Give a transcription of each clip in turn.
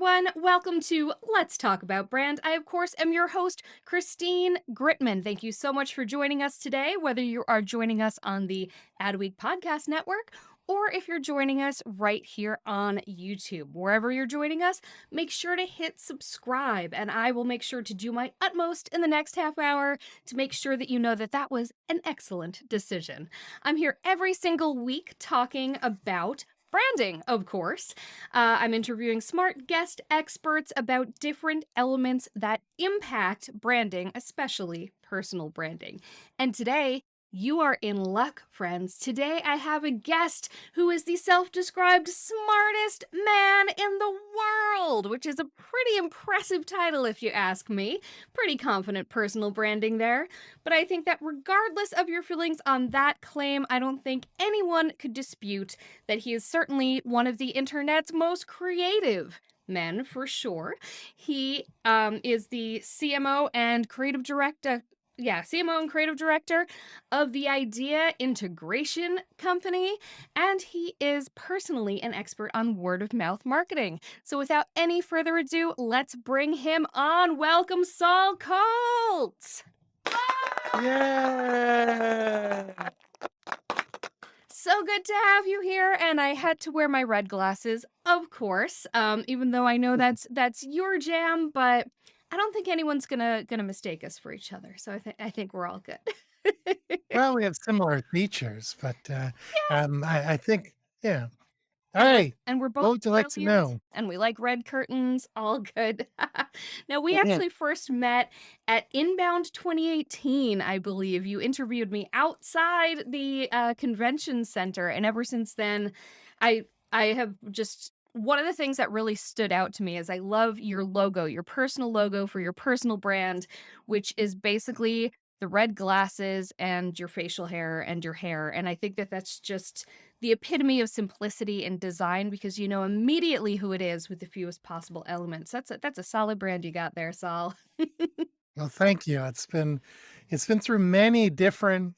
everyone. Welcome to Let's Talk About Brand. I, of course, am your host, Christine Gritmon. Thank you so much for joining us today, whether you are joining us on the Adweek podcast network or if you're joining us right here on YouTube. Wherever you're joining us, make sure to hit subscribe, and I will make sure to do my utmost in the next half hour to make sure that you know that that was an excellent decision. I'm here every single week talking about branding, of course. I'm interviewing smart guest experts about different elements that impact branding, especially personal branding. And today, you are in luck, friends. Today, I have a guest who is the self-described smartest man in the world, which is a pretty impressive title if you ask me. Pretty confident personal branding there. But I think that regardless of your feelings on that claim, I don't think anyone could dispute that he is certainly one of the internet's most creative men, for sure. He is the CMO and creative director. Yeah, CMO and creative director of the Idea Integration Company, and he is personally an expert on word of mouth marketing. So without any further ado, let's bring him on. Welcome, Saul Colt. Yeah. So good to have you here, and I had to wear my red glasses, of course. Even though I know that's your jam, but I don't think anyone's gonna mistake us for each other. So I think we're all good. Well, we have similar features, but I think, yeah. All And we're right. and we're both What would you like to brilliant, know? and we like red curtains, all good. Now, we Mhm. actually first met at Inbound 2018, I believe. You interviewed me outside the convention center, and ever since then, I I have just one of the things that really stood out to me is I love your logo, your personal logo for your personal brand, which is basically the red glasses and your facial hair and your hair. And I think that that's just the epitome of simplicity and design because you know immediately who it is with the fewest possible elements. That's a solid brand you got there, Saul. Well, thank you. It's been through many different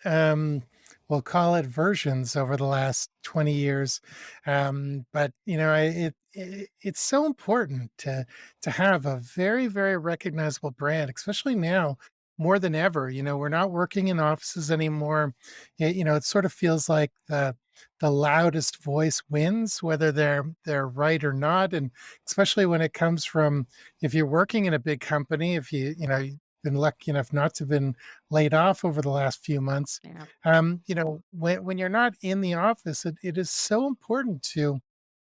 we'll call it versions over the last 20 years. But it's so important to have a very, very recognizable brand, especially now more than ever. We're not working in offices anymore. It sort of feels like the loudest voice wins, whether they're right or not. And especially when it comes from, if you're working in a big company, if you've been lucky enough not to have been laid off over the last few months. Yeah. When you're not in the office, it is so important to,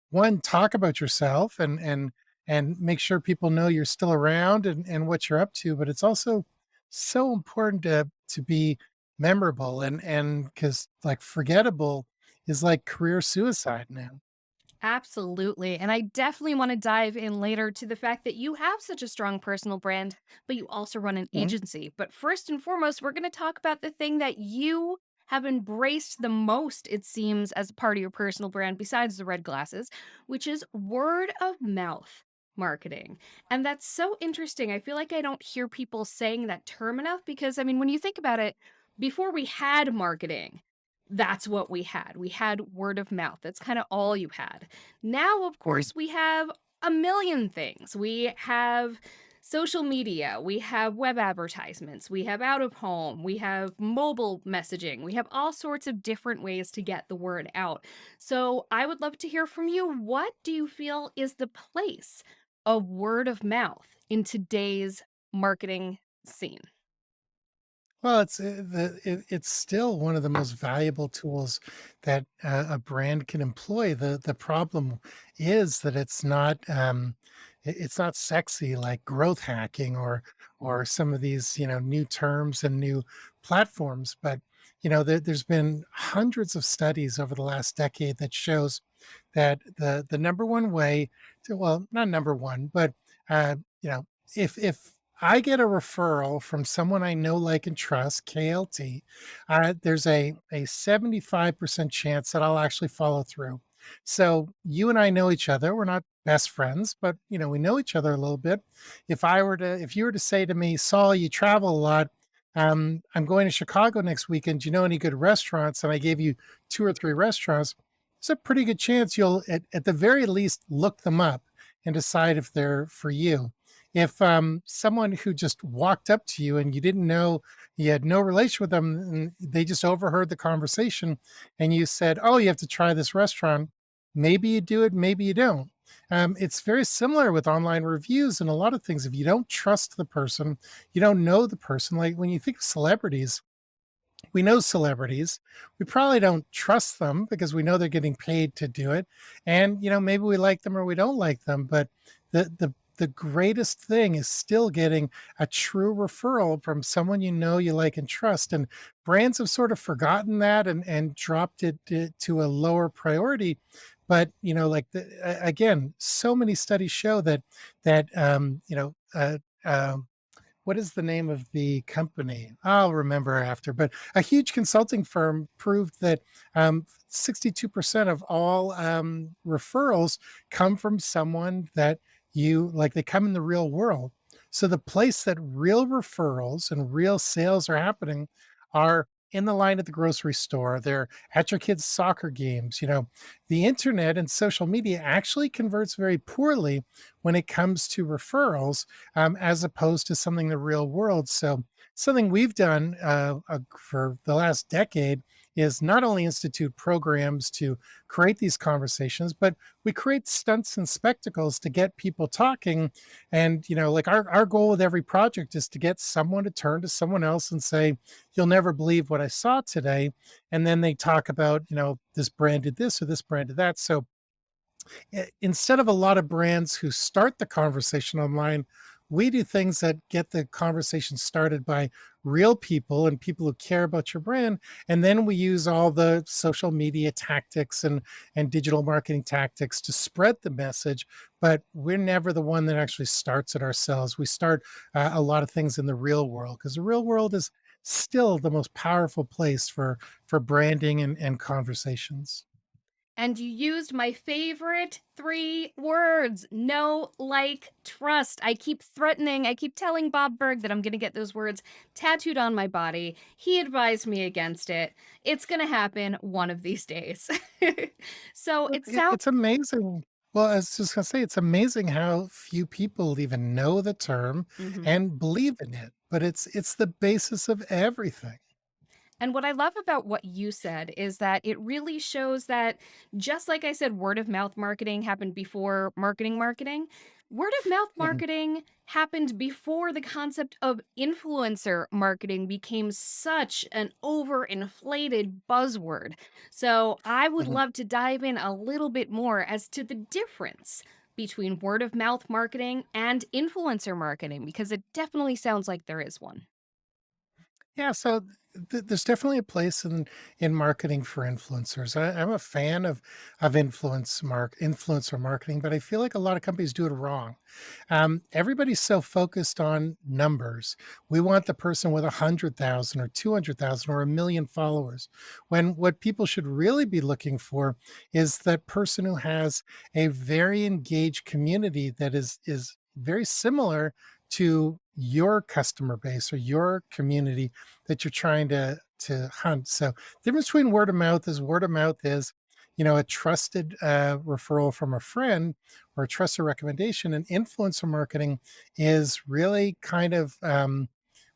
one, talk about yourself and make sure people know you're still around and what you're up to. But it's also so important to be memorable, and because, like, forgettable is like career suicide now. Absolutely. And I definitely want to dive in later to the fact that you have such a strong personal brand, but you also run an Mhm. agency. But first and foremost, we're going to talk about the thing that you have embraced the most, it seems, as a part of your personal brand, besides the red glasses, which is word of mouth marketing. And that's so interesting. I feel like I don't hear people saying that term enough because, I mean, when you think about it, before we had marketing, that's what we had. We had word of mouth. That's kind of all you had. Now, of Right. course, we have a million things. We have social media, we have web advertisements, we have out of home, we have mobile messaging, we have all sorts of different ways to get the word out. So, I would love to hear from you. What do you feel is the place of word of mouth in today's marketing scene? Well, it's still one of the most valuable tools that a brand can employ. The problem is that it's not sexy like growth hacking or some of these new terms and new platforms. But there's been hundreds of studies over the last decade that shows that the number one way to, well, not number one, but uh, you know if I get a referral from someone I know, like, and trust, KLT, there's a 75% chance that I'll actually follow through. So you and I know each other. We're not best friends, but we know each other a little bit. If you were to say to me, Saul, you travel a lot. I'm going to Chicago next weekend. Do you know any good restaurants? And I gave you two or three restaurants. There's a pretty good chance you'll, at the very least, look them up and decide if they're for you. If someone who just walked up to you and you didn't know, you had no relation with them, and they just overheard the conversation, and you said, "Oh, you have to try this restaurant," maybe you do it, maybe you don't. It's very similar with online reviews and a lot of things. If you don't trust the person, you don't know the person. Like when you think of celebrities, we know celebrities. We probably don't trust them because we know they're getting paid to do it. And maybe we like them or we don't like them, but the greatest thing is still getting a true referral from someone you like and trust. And brands have sort of forgotten that and dropped it to a lower priority. But like again, so many studies show that what is the name of the company? I'll remember after. But a huge consulting firm proved that 62% of all referrals come from someone that you like, they come in the real world. So the place that real referrals and real sales are happening are in the line at the grocery store. They're at your kids' soccer games. The internet and social media actually converts very poorly when it comes to referrals as opposed to something in the real world. So, something we've done for the last decade is not only institute programs to create these conversations, but we create stunts and spectacles to get people talking. And, like our goal with every project is to get someone to turn to someone else and say, "You'll never believe what I saw today." And then they talk about, this brand did this or this brand did that. So, instead of a lot of brands who start the conversation online, we do things that get the conversation started by real people and people who care about your brand. And then we use all the social media tactics and digital marketing tactics to spread the message. But we're never the one that actually starts it ourselves. We start a lot of things in the real world because the real world is still the most powerful place for branding and conversations. And you used my favorite 3 words, know, like, trust. I keep telling Bob Berg that I'm gonna get those words tattooed on my body. He advised me against it. It's gonna happen one of these days. So, Well, it sounds it's amazing. Well, I was just gonna say, it's amazing how few people even know the term Mhm. and believe in it, but it's the basis of everything. And what I love about what you said is that it really shows that just like I said, word of mouth marketing happened before marketing, word of mouth Mhm, marketing happened before the concept of influencer marketing became such an overinflated buzzword. So I would mhm. love to dive in a little bit more as to the difference between word of mouth marketing and influencer marketing, because it definitely sounds like there is one. Yeah, so there's definitely a place in marketing for influencers. I'm a fan of influencer marketing, but I feel like a lot of companies do it wrong. Everybody's so focused on numbers. We want the person with 100,000 or 200,000 or a million followers. When what people should really be looking for is that person who has a very engaged community that is very similar to your customer base or your community that you're trying to hunt. So the difference between word of mouth is, a trusted referral from a friend or a trusted recommendation. And influencer marketing is really kind of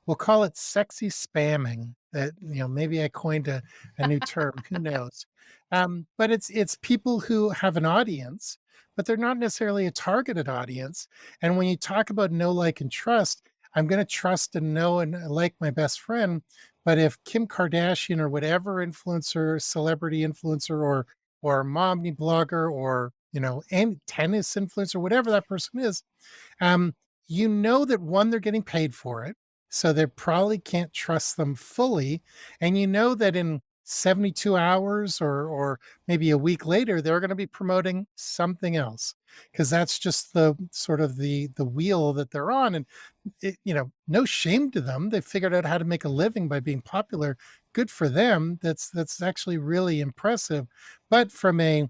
we'll call it sexy spamming. That maybe I coined a new term. Who knows? But it's people who have an audience, but they're not necessarily a targeted audience. And when you talk about know, like, and trust, I'm going to trust and know and like my best friend. But if Kim Kardashian or whatever influencer, celebrity influencer, or mommy blogger, or any tennis influencer, whatever that person is, um, that one, they're getting paid for it. So they probably can't trust them fully. And that in 72 hours or maybe a week later, they're going to be promoting something else because that's just the sort of the wheel that they're on. And no shame to them. They figured out how to make a living by being popular. Good for them. That's actually really impressive. But from a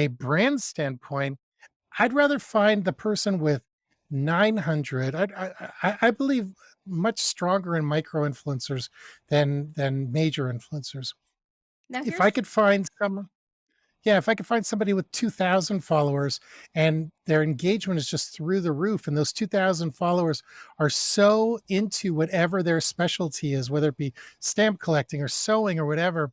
brand standpoint, I'd rather find the person with 900. I believe much stronger in micro influencers than major influencers. Now If I here's could find some, Yeah, if I could find somebody with 2,000 followers and their engagement is just through the roof, and those 2,000 followers are so into whatever their specialty is, whether it be stamp collecting or sewing or whatever,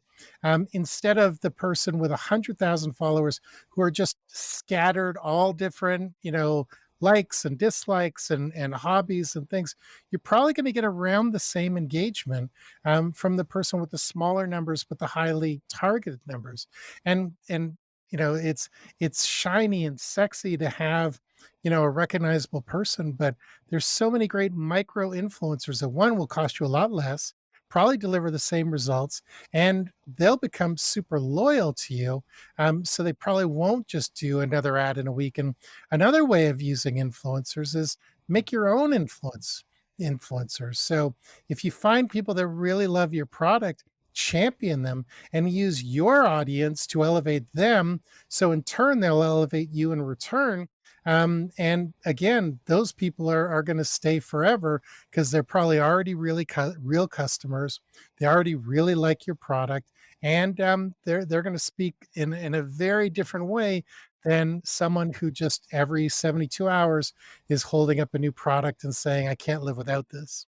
instead of the person with 100,000 followers who are just scattered all different, likes and dislikes and hobbies and things, you're probably going to get around the same engagement from the person with the smaller numbers but the highly targeted numbers. And it's shiny and sexy to have a recognizable person, but there's so many great micro influencers that one will cost you a lot less, probably deliver the same results, and they'll become super loyal to you. So they probably won't just do another ad in a week. And another way of using influencers is make your own influencers. So if you find people that really love your product, champion them and use your audience to elevate them. So in turn, they'll elevate you in return. And again, those people are going to stay forever because they're probably already really real customers. They already really like your product, and they're going to speak in a very different way than someone who just every 72 hours is holding up a new product and saying, "I can't live without this."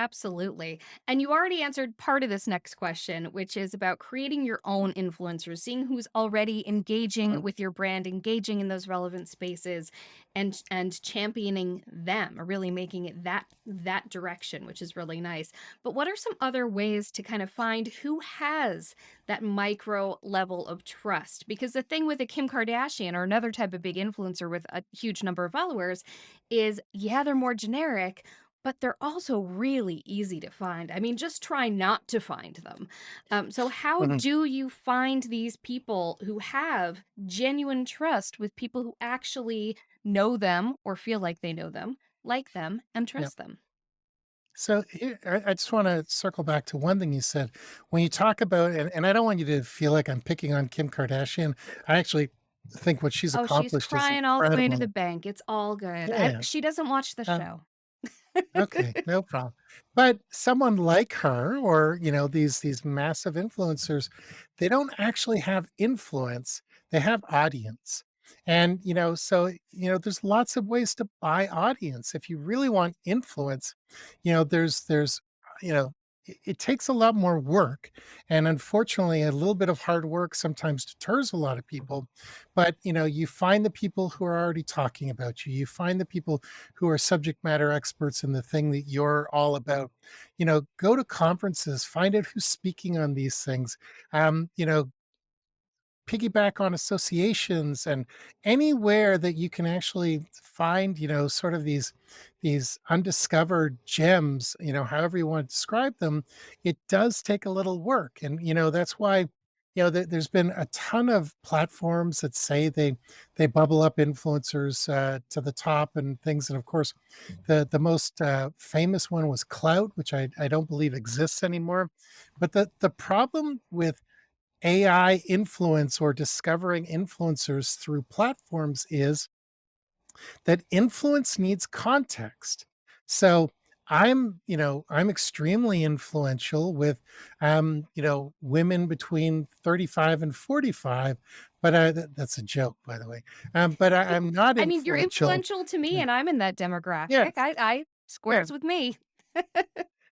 Absolutely. And you already answered part of this next question, which is about creating your own influencers, seeing who's already engaging with your brand, engaging in those relevant spaces and championing them, or really making it that direction, which is really nice. But what are some other ways to kind of find who has that micro level of trust? Because the thing with a Kim Kardashian or another type of big influencer with a huge number of followers is, yeah, they're more generic, but they're also really easy to find. I mean, just try not to find them. So, how Mhm. do you find these people who have genuine trust with people who actually know them or feel like they know them, like them, and Yeah. trust them? So here, I just want to circle back to one thing you said when you talk about, and I don't want you to feel like I'm picking on Kim Kardashian. I actually think what she's Oh, she's accomplished is crying all the way to the incredible. bank. It's all good. Yeah. She doesn't watch the Uh, show. Okay, no problem. But someone like her or, these massive influencers, they don't actually have influence. They have audience. And, there's lots of ways to buy audience. If you really want influence, there's, you know, it takes a lot more work. And unfortunately, a little bit of hard work sometimes deters a lot of people. But, you find the people who are already talking about you. You find the people who are subject matter experts in the thing that you're all about. Go to conferences, find out who's speaking on these things. Um, you know, Piggyback on associations and anywhere that you can actually find, sort of these undiscovered gems, however you want to describe them. It does take a little work. And that's why there's been a ton of platforms that say they bubble up influencers to the top and things. And of course, the most famous one was Clout, which I don't believe exists anymore. But the problem with AI influence or discovering influencers through platforms is that influence needs context. So I'm extremely influential with, women between 35 and 45, but that's a joke, by the way. But I'm not I mean, you're influential. influential to me, Yeah, and I'm in that demographic. yeah, I yeah. squares with me.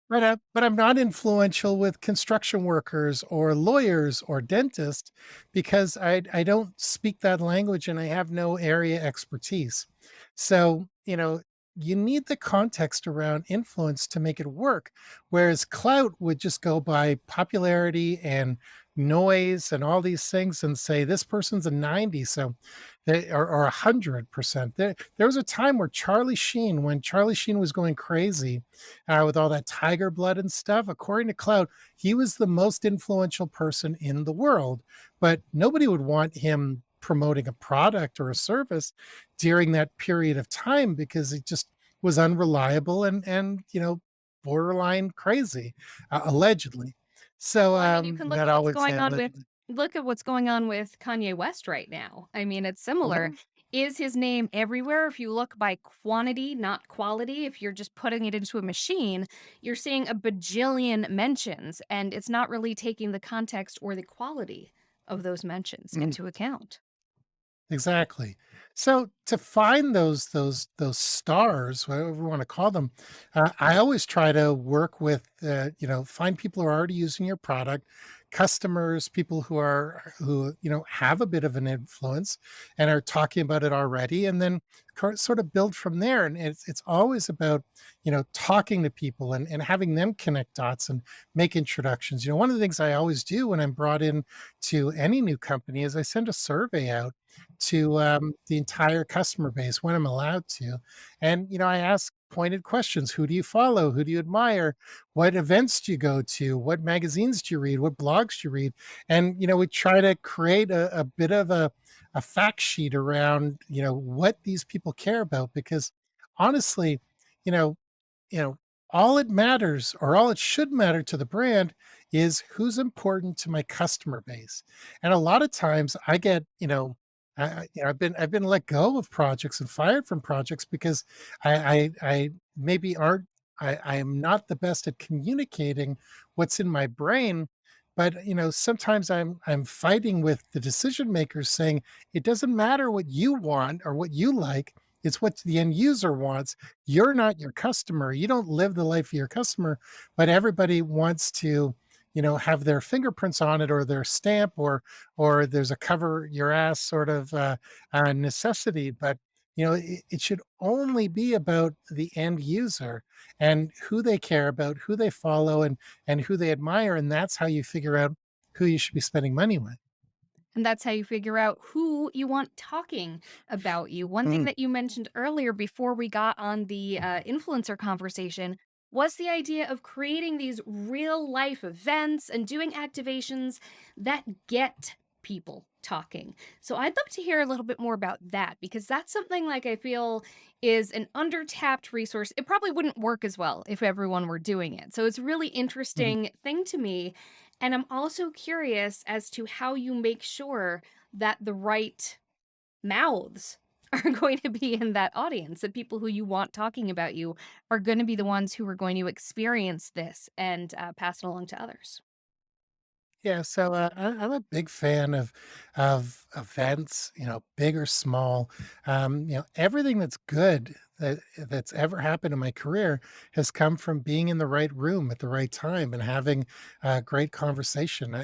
But I'm not influential with construction workers or lawyers or dentists because I don't speak that language and I have no area expertise. So, you need the context around influence to make it work. Whereas clout would just go by popularity and noise and all these things and say this person's a 90, so they or 100%. There was a time where when Charlie Sheen was going crazy with all that tiger blood and stuff. According to Cloud, he was the most influential person in the world, but nobody would want him promoting a product or a service during that period of time because it just was unreliable and borderline crazy, allegedly. So Well, I mean, you can that always allegedly. look at what's going on with Kanye West right now. I mean, it's similar. Mhm. Is his name everywhere? If you look by quantity, not quality, if you're just putting it into a machine, you're seeing a bajillion mentions, and it's not really taking the context or the quality of those mentions Mm. into account. Exactly. So to find those stars, whatever we want to call them, I always try to work with find people who are already using your product, customers, people who have a bit of an influence and are talking about it already, and then sort of build from there. And it's always about talking to people and having them connect dots and make introductions. One of the things I always do when I'm brought in to any new company is I send a survey out to the entire customer base when I'm allowed to. And, I ask pointed questions. Who do you follow? Who do you admire? What events do you go to? What magazines do you read? What blogs do you read? And, we try to create a bit of a fact sheet around, what these people care about. Because honestly, you know, you know, all it matters or all it should matter to the brand is who's important to my customer base. And a lot of times I get, I've been let go of projects and fired from projects because I maybe aren't I am not the best at communicating what's in my brain. But sometimes I'm fighting with the decision makers saying it doesn't matter what you want or what you like. It's what the end user wants. You're not your customer. You don't live the life of your customer, but everybody wants to, have their fingerprints on it or their stamp or there's a cover your ass sort of necessity. But it should only be about the end user and who they care about, who they follow, and who they admire, and that's how you figure out who you should be spending money with. And that's how you figure out who you want talking about you. One thing Mm, that you mentioned earlier before we got on the influencer conversation was the idea of creating these real life events and doing activations that get people talking. So I'd love to hear a little bit more about that because that's something like I feel is an undertapped resource. It probably wouldn't work as well if everyone were doing it. So it's a really mhm. interesting thing to me, and I'm also curious as to how you make sure that the right mouths are going to be in that audience. The people who you want talking about you are going to be the ones who are going to experience this and pass it along to others. Yeah, so I'm a big fan of events, big or small. Everything that's good that's ever happened in my career has come from being in the right room at the right time and having a great conversation.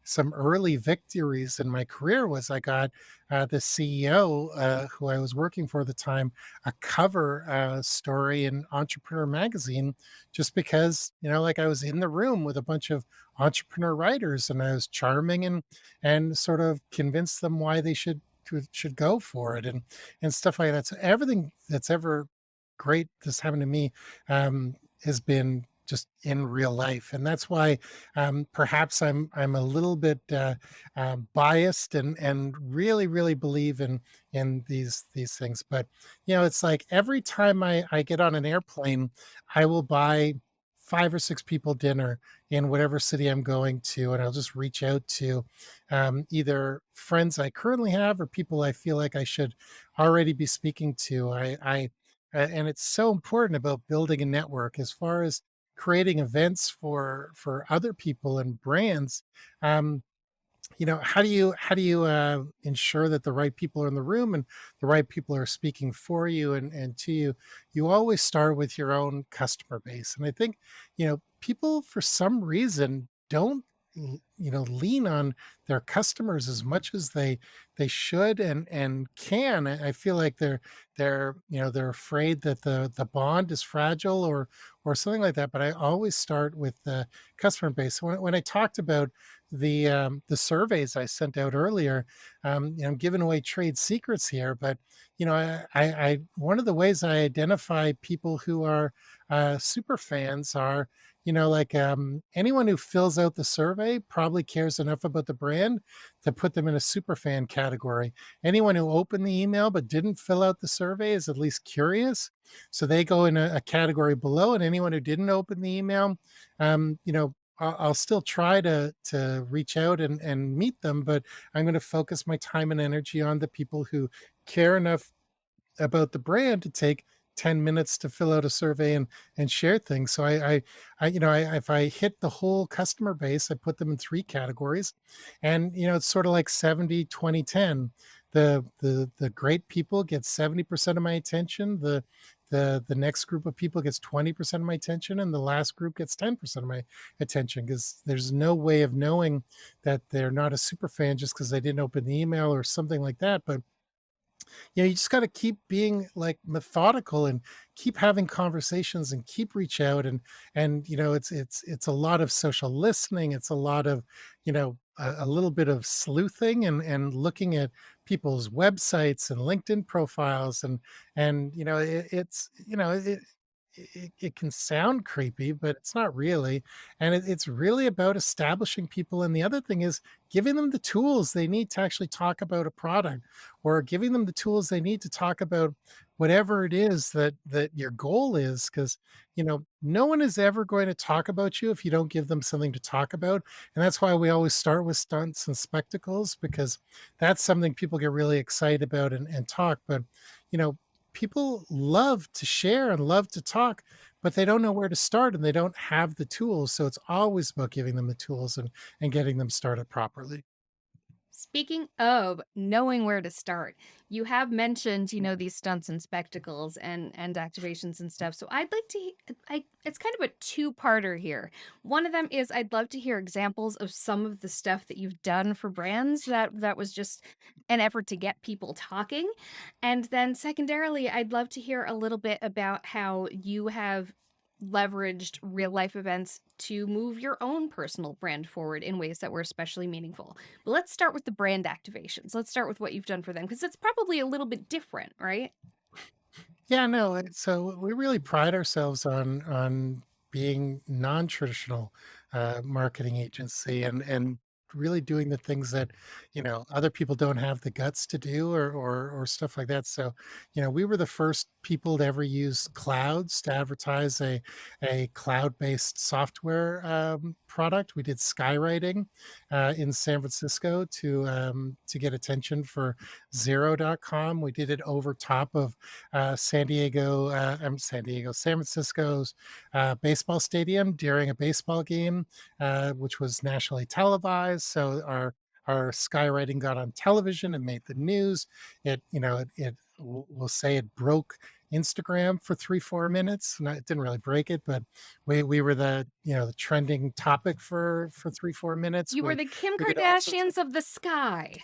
Some early victories in my career was I got the CEO who I was working for at the time a cover story in Entrepreneur magazine just because I was in the room with a bunch of entrepreneur writers and I was charming and sort of convinced them why they should go for it and stuff like that. So everything that's ever great that's happened to me has been just in real life, and that's why perhaps I'm a little bit biased and really believe in these things. But it's like every time I get on an airplane, I will buy 5 or 6 people dinner in whatever city I'm going to, and I'll just reach out to either friends I currently have or people I feel like I should already be speaking to. And it's so important about building a network as far as creating events for other people and brands. Um, how do you ensure that the right people are in the room and the right people are speaking for you and to you? You always start with your own customer base, and I think people for some reason don't lean on their customers as much as they should and can. I feel like they're afraid that the bond is fragile or something like that. But I always start with the customer base. When I talked about the surveys I sent out earlier, I'm giving away trade secrets here, but I one of the ways I identify people who are super fans are anyone who fills out the survey probably cares enough about the brand to put them in a super fan category. Anyone who opened the email but didn't fill out the survey is at least curious, so they go in a category below. And anyone who didn't open the email, I'll still try to reach out and meet them, but I'm going to focus my time and energy on the people who care enough about the brand to take 10 minutes to fill out a survey and share things. So if I hit the whole customer base, I put them in three categories, and it's sort of like 70-20-10. The great people get 70% of my attention. The next group of people gets 20% of my attention, and the last group gets 10% of my attention, because there's no way of knowing that they're not a super fan just because they didn't open the email or something like that. But you just got to keep being like methodical and keep having conversations and keep reach out, and it's a lot of social listening. It's a lot of a little bit of sleuthing and looking at people's websites and LinkedIn profiles, and it can sound creepy, but it's not really. And it's really about establishing people. And the other thing is giving them the tools they need to actually talk about a product, or giving them the tools they need to talk about whatever it is that your goal is. Because no one is ever going to talk about you if you don't give them something to talk about. And that's why we always start with stunts and spectacles, because that's something people get really excited about and talk. But you know people love to share and love to talk, but they don't know where to start and they don't have the tools. So it's always about giving them the tools and getting them started properly. Speaking of knowing where to start, you have mentioned, these stunts and spectacles and activations and stuff. So I'd like to it's kind of a two-parter here. One of them is I'd love to hear examples of some of the stuff that you've done for brands that was just an effort to get people talking. And then secondarily, I'd love to hear a little bit about how you have leveraged real life events to move your own personal brand forward in ways that were especially meaningful. But let's start with the brand activations. Let's start with what you've done for them because it's probably a little bit different, right? Yeah, no, so we really pride ourselves on being non-traditional marketing agency, and really doing the things that other people don't have the guts to do, or stuff like that. So we were the first people to ever use clouds to advertise a cloud-based software product. We did skywriting in San Francisco to get attention for Zero.com. We did it over top of San Francisco's baseball stadium during a baseball game, which was nationally televised. So our skywriting got on television and made the news. We'll say it broke Instagram for 3-4 minutes. No, it didn't really break it, but we were the trending topic for 3-4 minutes. You were the Kim We did all sorts of Kardashians of the sky.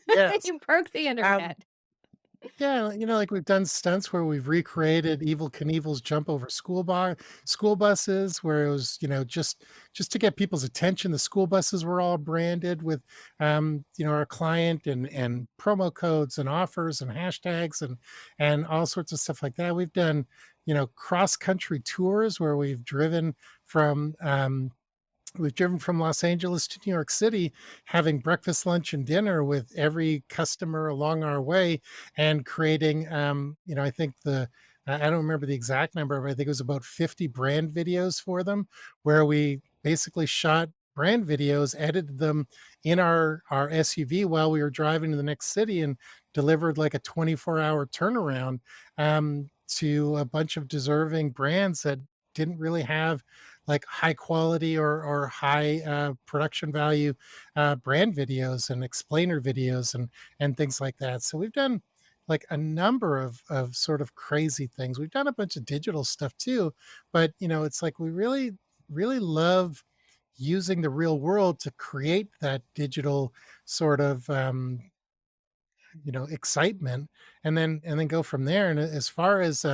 yes. You broke the Um, internet. Yeah, like we've done stunts where we've recreated Evil Knievel's jump over school buses, where it was, just to get people's attention. The school buses were all branded with, our client and promo codes and offers and hashtags and all sorts of stuff like that. We've done, cross country tours where we've driven from Los Angeles to New York City, having breakfast, lunch, and dinner with every customer along our way, and creating, I think I don't remember the exact number, but I think it was about 50 brand videos for them, where we basically shot brand videos, edited them in our SUV while we were driving to the next city, and delivered like a 24-hour turnaround to a bunch of deserving brands that didn't really have like high quality or high production value brand videos and explainer videos and things like that. So we've done like a number of sort of crazy things. We've done a bunch of digital stuff too, but it's like we really love using the real world to create that digital sort of excitement, and then go from there. And as far as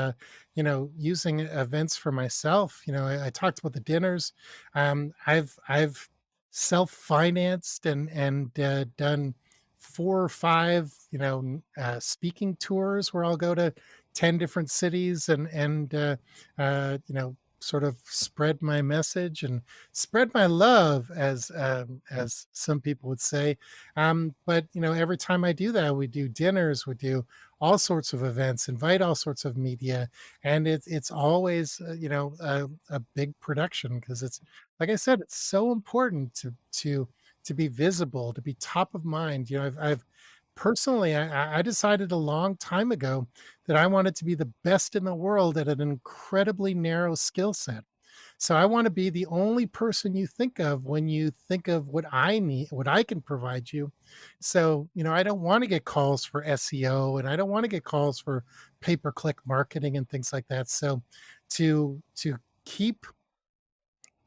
using events for myself, I talked about the dinners. I've self-financed and done 4 or 5 speaking tours where I'll go to 10 different cities and sort of spread my message and spread my love, as some people would say. But every time I do that, we do dinners, we do all sorts of events, invite all sorts of media, and it's always a big production, because it's like I said, it's so important to be visible, to be top of mind. I've Personally, I decided a long time ago that I wanted to be the best in the world at an incredibly narrow skill set. So I want to be the only person you think of when you think of what I need, what I can provide you. So, I don't want to get calls for SEO, and I don't want to get calls for pay-per-click marketing and things like that. So to keep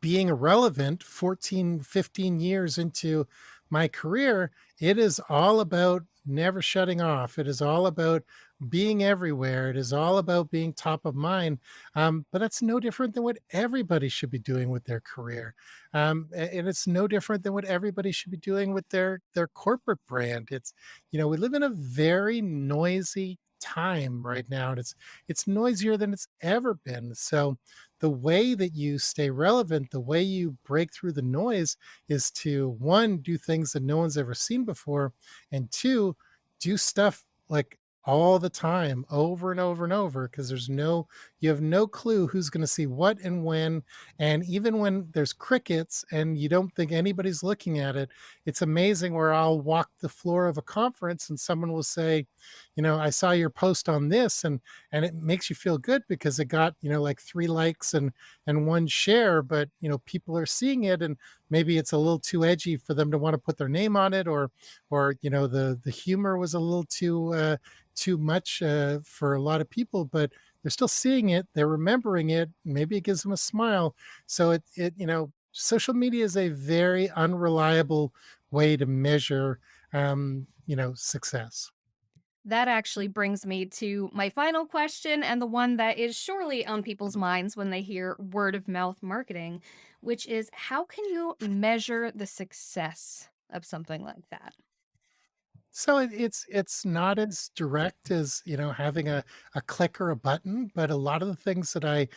being irrelevant 14, 15 years into my career, it is all about never shutting off. It is all about being everywhere. It is all about being top of mind. But that's no different than what everybody should be doing with their career. And it's no different than what everybody should be doing with their corporate brand. We live in a very noisy time right now, and it's noisier than it's ever been. So the way that you stay relevant, the way you break through the noise is to one, do things that no one's ever seen before, and two, do stuff like all the time, over and over and over, because you have no clue who's going to see what and when. And even when there's crickets and you don't think anybody's looking at it, it's amazing where I'll walk the floor of a conference and someone will say, I saw your post on this, and it makes you feel good because it got like 3 likes and 1 share, but people are seeing it, and maybe it's a little too edgy for them to want to put their name on it, or the humor was a little too much for a lot of people, but they're still seeing it, they're remembering it, maybe it gives them a smile. So social media is a very unreliable way to measure success. That actually brings me to my final question, and the one that is surely on people's minds when they hear word of mouth marketing, which is how can you measure the success of something like that? So it's not as direct as having a click or a button, but a lot of the things that I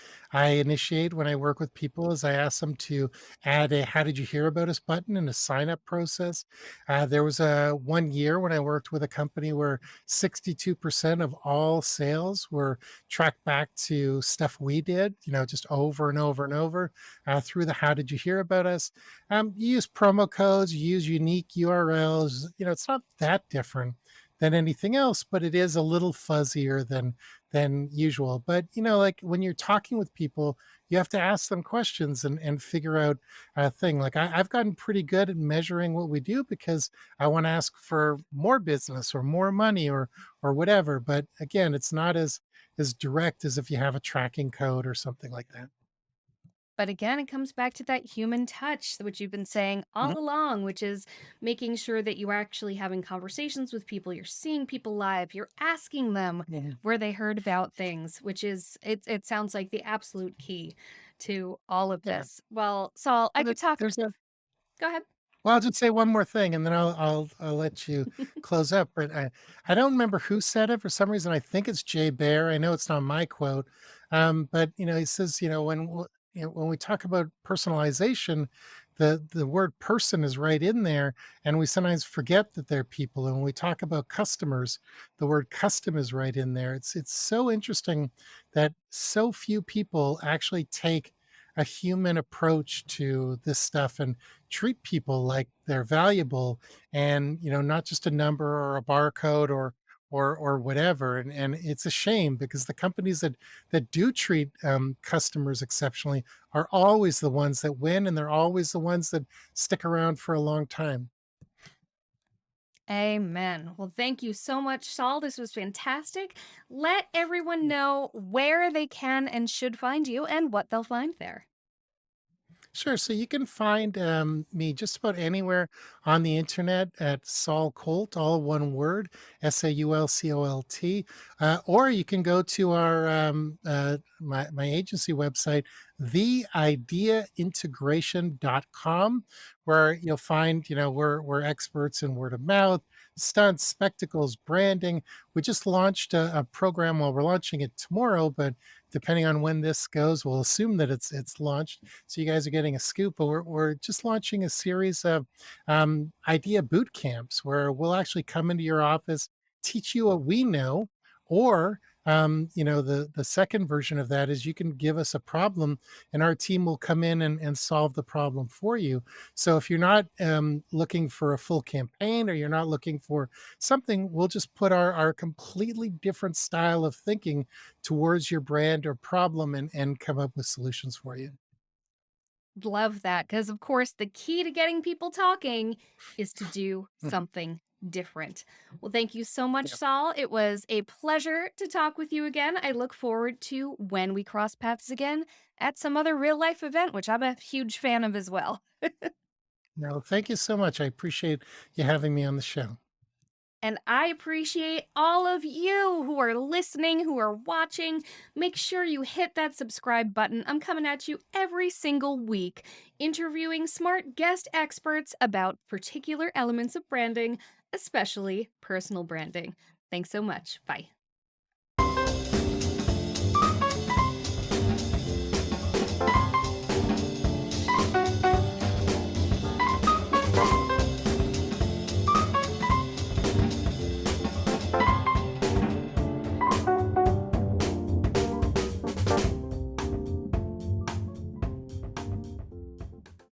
initiate when I work with people is I ask them to add a "How did you hear about us?" button in a sign up process. There was a 1 year when I worked with a company where 62% of all sales were tracked back to stuff we did, just over and over and over through the "How did you hear about us?" You use promo codes, you use unique URLs. It's not that different than anything else, but it is a little fuzzier than usual. But like when you're talking with people, you have to ask them questions and figure out a thing. Like I've gotten pretty good at measuring what we do because I want to ask for more business or more money or whatever. But again, it's not as direct as if you have a tracking code or something like that. But again, it comes back to that human touch, which you've been saying all along, which is making sure that you are actually having conversations with people. You're seeing people live. You're asking them Mhm. where they heard about things, which is it sounds like the absolute key to all of Yeah. this. Well, Saul, I Well, could talk. there's a Go ahead. Well, I'll just say one more thing, and then I'll let you close up. But I don't remember who said it. For some reason, I think it's Jay Bear. I know it's not my quote, but he says, when we talk about personalization, the word person is right in there, and we sometimes forget that they're people. And when we talk about customers, the word custom is right in there. It's so interesting that so few people actually take a human approach to this stuff and treat people like they're valuable, and not just a number or a barcode or whatever. And it's a shame because the companies that do treat customers exceptionally are always the ones that win, and they're always the ones that stick around for a long time. Amen. Well, thank you so much, Saul. This was fantastic. Let everyone know where they can and should find you and what they'll find there. Sure. So you can find me just about anywhere on the internet at Saul Colt, all one word, SAULCOLT. Or you can go to my agency website, theideaintegration.com, where you'll find, we're experts in word of mouth, stunts, spectacles, branding. We just launched a program. Well, we're launching it tomorrow, but depending on when this goes, we'll assume that it's launched, so you guys are getting a scoop. But we're just launching a series of idea boot camps where we'll actually come into your office, teach you what we know, or The second version of that is you can give us a problem, and our team will come in and solve the problem for you. So if you're not looking for a full campaign, or you're not looking for something, we'll just put our completely different style of thinking towards your brand or problem, and come up with solutions for you. Love that. Because, of course, the key to getting people talking is to do Mhm. something different. Well, thank you so much, Yeah. Saul. It was a pleasure to talk with you again. I look forward to when we cross paths again at some other real life event, which I'm a huge fan of as well. No, thank you so much. I appreciate you having me on the show. And I appreciate all of you who are listening, who are watching. Make sure you hit that subscribe button. I'm coming at you every single week, interviewing smart guest experts about particular elements of branding, especially personal branding. Thanks so much. Bye.